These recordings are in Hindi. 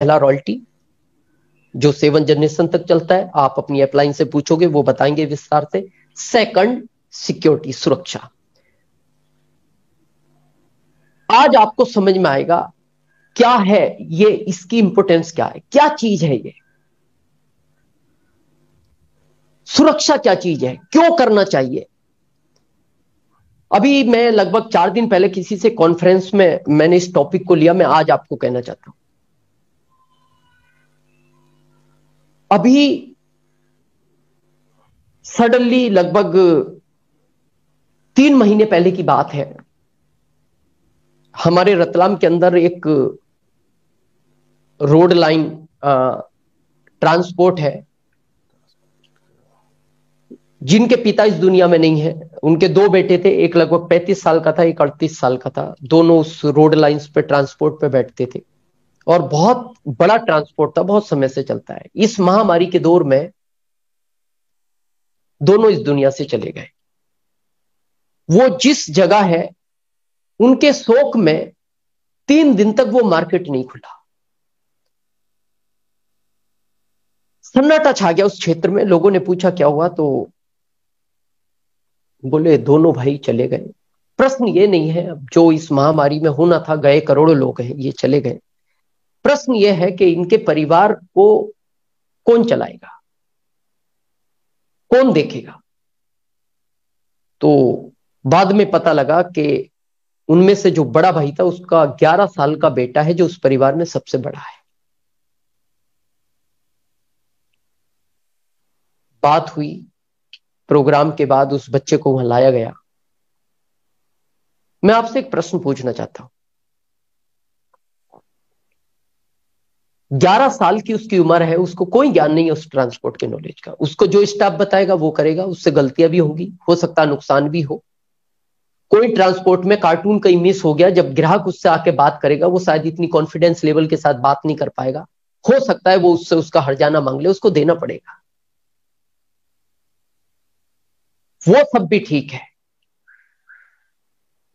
पहला रॉयल्टी जो 7 जनरेशन तक चलता है, आप अपनी अपलाइन से पूछोगे वो बताएंगे विस्तार से। सेकंड सिक्योरिटी, सुरक्षा। आज आपको समझ में आएगा क्या है ये, इसकी इंपोर्टेंस क्या है, क्या चीज है ये सुरक्षा, क्या चीज है, क्यों करना चाहिए। अभी मैं लगभग 4 दिन पहले किसी से कॉन्फ्रेंस में मैंने इस टॉपिक को लिया, मैं आज आपको कहना चाहता हूं। अभी सडनली लगभग 3 महीने पहले की बात है, हमारे रतलाम के अंदर एक रोड लाइन ट्रांसपोर्ट है, जिनके पिता इस दुनिया में नहीं है। उनके 2 बेटे थे, एक लगभग 35 साल का था, एक 38 साल का था। दोनों उस रोड लाइंस पे ट्रांसपोर्ट पे बैठते थे और बहुत बड़ा ट्रांसपोर्ट था, बहुत समय से चलता है। इस महामारी के दौर में दोनों इस दुनिया से चले गए। वो जिस जगह है, उनके शोक में 3 दिन तक वो मार्केट नहीं खुला। सन्नाटा छा गया उस क्षेत्र में। लोगों ने पूछा क्या हुआ, तो बोले दोनों भाई चले गए। प्रश्न ये नहीं है अब जो इस महामारी में होना था, गए करोड़ों लोग हैं, ये चले गए। प्रश्न ये है कि इनके परिवार को कौन चलाएगा, कौन देखेगा। तो बाद में पता लगा कि उनमें से जो बड़ा भाई था, उसका 11 साल का बेटा है जो उस परिवार में सबसे बड़ा है। बात हुई, प्रोग्राम के बाद उस बच्चे को वहां लाया गया। मैं आपसे एक प्रश्न पूछना चाहता हूं। 11 साल की उसकी उम्र है, उसको कोई ज्ञान नहीं है उस ट्रांसपोर्ट के नॉलेज का। उसको जो स्टाफ बताएगा वो करेगा, उससे गलतियां भी होगी, हो सकता है नुकसान भी हो। कोई ट्रांसपोर्ट में कार्टून कहीं मिस हो गया, जब ग्राहक उससे आके बात करेगा, वो शायद इतनी कॉन्फिडेंस लेवल के साथ बात नहीं कर पाएगा। हो सकता है वो उससे उसका हर्जाना मांग ले, उसको देना पड़ेगा। वो सब भी ठीक है।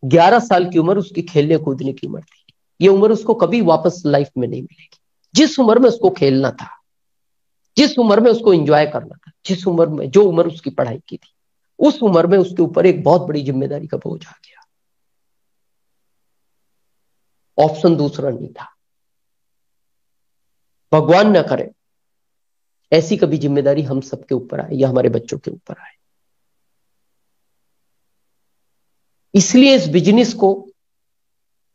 11 साल की उम्र उसकी खेलने कूदने की उम्र थी। ये उम्र उसको कभी वापस लाइफ में नहीं मिलेगी। जिस उम्र में उसको खेलना था, जिस उम्र में उसको एंजॉय करना था, जिस उम्र में, जो उम्र उसकी पढ़ाई की थी, उस उम्र में उसके ऊपर एक बहुत बड़ी जिम्मेदारी का बोझ आ गया। ऑप्शन दूसरा नहीं था। भगवान न करे ऐसी कभी जिम्मेदारी हम सबके ऊपर आए या हमारे बच्चों के ऊपर आए। इसलिए इस बिजनेस को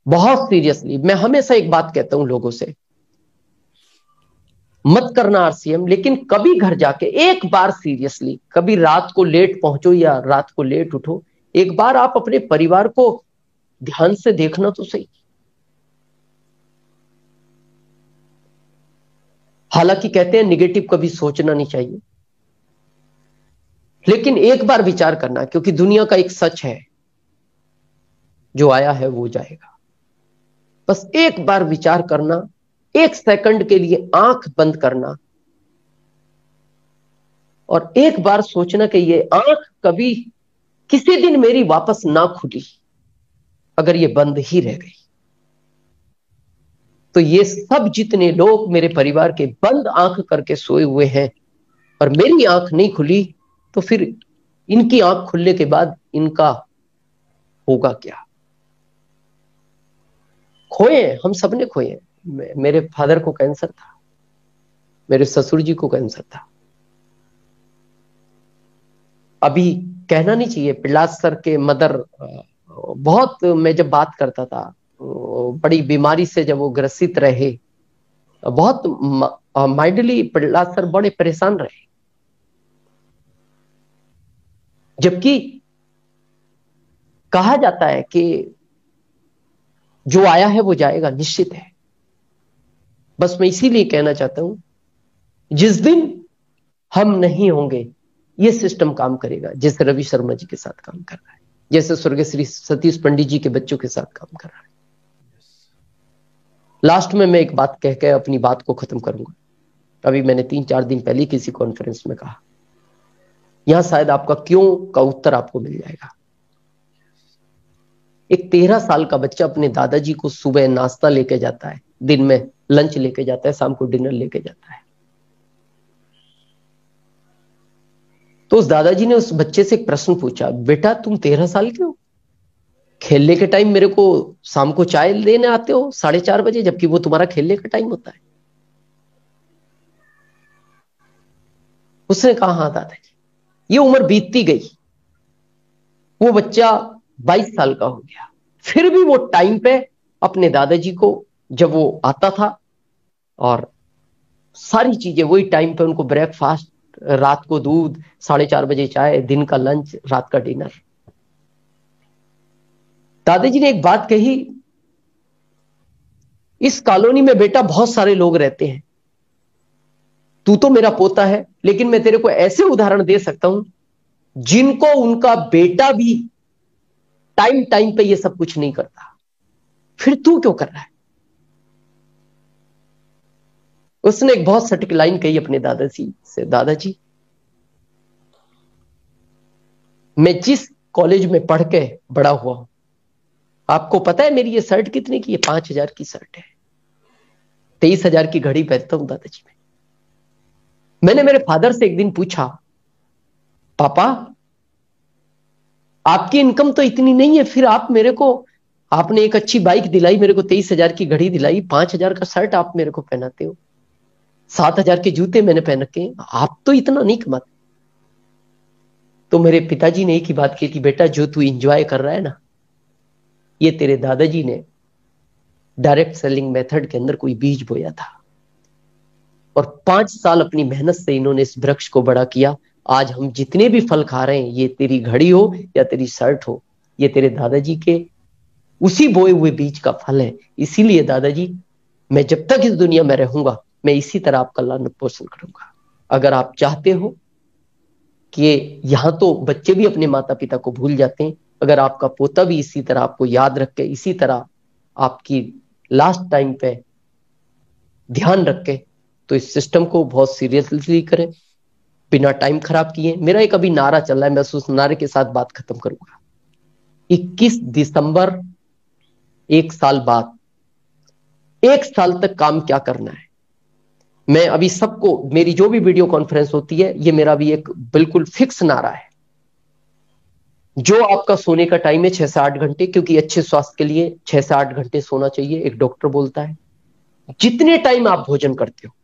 बहुत सीरियसली, मैं हमेशा एक बात कहता हूं लोगों से, मत करना आरसीएम, लेकिन कभी घर जाके एक बार सीरियसली, कभी रात को लेट पहुंचो या रात को लेट उठो, एक बार आप अपने परिवार को ध्यान से देखना तो सही। हालांकि कहते हैं निगेटिव कभी सोचना नहीं चाहिए, लेकिन एक बार विचार करना, क्योंकि दुनिया का एक सच है, जो आया है वो जाएगा। बस एक बार विचार करना, 1 सेकंड के लिए आंख बंद करना और एक बार सोचना कि ये आंख कभी किसी दिन मेरी वापस ना खुली, अगर ये बंद ही रह गई तो ये सब जितने लोग मेरे परिवार के बंद आंख करके सोए हुए हैं और मेरी आंख नहीं खुली, तो फिर इनकी आंख खुलने के बाद इनका होगा क्या। खोए, हम सबने खोए। मेरे फादर को कैंसर था, मेरे ससुर जी को कैंसर था। अभी कहना नहीं चाहिए, प्रहलाद सर के मदर, बहुत, मैं जब बात करता था, बड़ी बीमारी से जब वो ग्रसित रहे, बहुत माइंडली प्रहलाद सर बड़े परेशान रहे। जबकि कहा जाता है कि जो आया है वो जाएगा, निश्चित है। बस मैं इसीलिए कहना चाहता हूं, जिस दिन हम नहीं होंगे ये सिस्टम काम करेगा, जैसे रवि शर्मा जी के साथ काम कर रहा है, जैसे स्वर्गीय श्री सतीश पंडित जी के बच्चों के साथ काम कर रहा है। लास्ट में मैं एक बात कह के अपनी बात को खत्म करूंगा। अभी मैंने 3-4 दिन पहले किसी कॉन्फ्रेंस में कहा, यहां शायद आपका क्यों का उत्तर आपको मिल जाएगा। एक 13 साल का बच्चा अपने दादाजी को सुबह नाश्ता लेके जाता है, दिन में लंच लेके जाता है, शाम को डिनर लेके जाता है। तो उस दादाजी ने उस बच्चे से एक प्रश्न पूछा, बेटा तुम 13 साल के हो, खेलने के टाइम मेरे को शाम को चाय लेने आते हो 4:30 बजे, जबकि वो तुम्हारा खेलने का टाइम होता है। उसने कहा हाँ दादाजी। ये उम्र बीतती गई, वो बच्चा 22 साल का हो गया, फिर भी वो टाइम पे अपने दादाजी को, जब वो आता था और सारी चीजें वही टाइम पे, उनको ब्रेकफास्ट, रात को दूध, 4:30 बजे चाय, दिन का लंच, रात का डिनर। दादाजी ने एक बात कही, इस कॉलोनी में बेटा बहुत सारे लोग रहते हैं, तू तो मेरा पोता है, लेकिन मैं तेरे को ऐसे उदाहरण दे सकता हूं जिनको उनका बेटा भी टाइम टाइम पे ये सब कुछ नहीं करता, फिर तू क्यों कर रहा है? उसने एक बहुत सटीक लाइन कही अपने दादाजी से, दादाजी मैं जिस कॉलेज में पढ़ के बड़ा हुआ हूं, आपको पता है मेरी ये शर्ट कितने की है? 5,000 की शर्ट है। 23,000 की घड़ी पहनता हूं दादाजी में। मैंने मेरे फादर से एक दिन पूछा, पापा आपकी इनकम तो इतनी नहीं है, फिर आप मेरे को, आपने एक अच्छी बाइक दिलाई मेरे को, 23,000 की घड़ी दिलाई, 5,000 का शर्ट आप मेरे को पहनाते हो, 7,000 के जूते मैंने पहन रखे, आप तो इतना नहीं कमाते। तो मेरे पिताजी ने एक ही बात की थी, बेटा जो तू इंजॉय कर रहा है ना, ये तेरे दादाजी ने डायरेक्ट सेलिंग मेथड के अंदर कोई बीज बोया था, और 5 साल अपनी मेहनत से इन्होंने इस वृक्ष को बड़ा किया। आज हम जितने भी फल खा रहे हैं, ये तेरी घड़ी हो या तेरी शर्ट हो, ये तेरे दादाजी के उसी बोए हुए बीज का फल है। इसीलिए दादाजी, मैं जब तक इस दुनिया में रहूंगा, मैं इसी तरह आपका लालन पोषण करूंगा। अगर आप चाहते हो कि यहां तो बच्चे भी अपने माता पिता को भूल जाते हैं, अगर आपका पोता भी इसी तरह आपको याद रख के, इसी तरह आपकी लास्ट टाइम पे ध्यान रख के, तो इस सिस्टम को बहुत सीरियसली करें, बिना टाइम खराब किए। मेरा एक अभी नारा चल रहा है, मैं उस नारे के साथ बात खत्म करूंगा। 21 दिसंबर, 1 साल बाद, 1 साल तक काम क्या करना है, मैं अभी सबको, मेरी जो भी वीडियो कॉन्फ्रेंस होती है, ये मेरा भी एक बिल्कुल फिक्स नारा है। जो आपका सोने का टाइम है 6 से 8 घंटे, क्योंकि अच्छे स्वास्थ्य के लिए 6 से 8 घंटे सोना चाहिए, एक डॉक्टर बोलता है। जितने टाइम आप भोजन करते हो,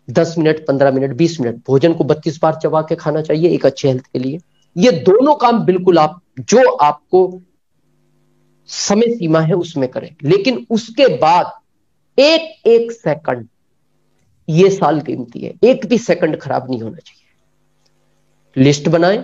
10 मिनट, 15 मिनट, 20 मिनट, भोजन को 32 बार चबा के खाना चाहिए एक अच्छे हेल्थ के लिए। ये दोनों काम बिल्कुल आप, जो आपको समय सीमा है उसमें करें, लेकिन उसके बाद एक एक सेकंड, ये साल कीमती है, एक भी सेकंड खराब नहीं होना चाहिए। लिस्ट बनाएं,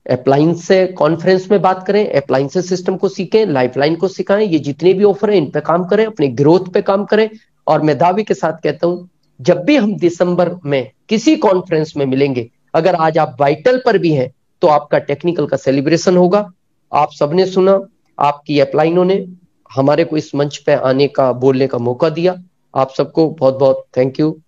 अप्लायंस से कॉन्फ्रेंस में बात करें, अप्लायंसेस सिस्टम को सीखें, लाइफलाइन को सिखाएं, ये जितने भी ऑफर है इन पे काम करें, अपने ग्रोथ पे काम करें। और मैं दावे के साथ कहता हूं, जब भी हम दिसंबर में किसी कॉन्फ्रेंस में मिलेंगे, अगर आज आप वाइटल पर भी हैं, तो आपका टेक्निकल का सेलिब्रेशन होगा। आप सबने सुना, आपकी अपलाइनों ने हमारे को इस मंच पे आने का, बोलने का मौका दिया। आप सबको बहुत बहुत थैंक यू।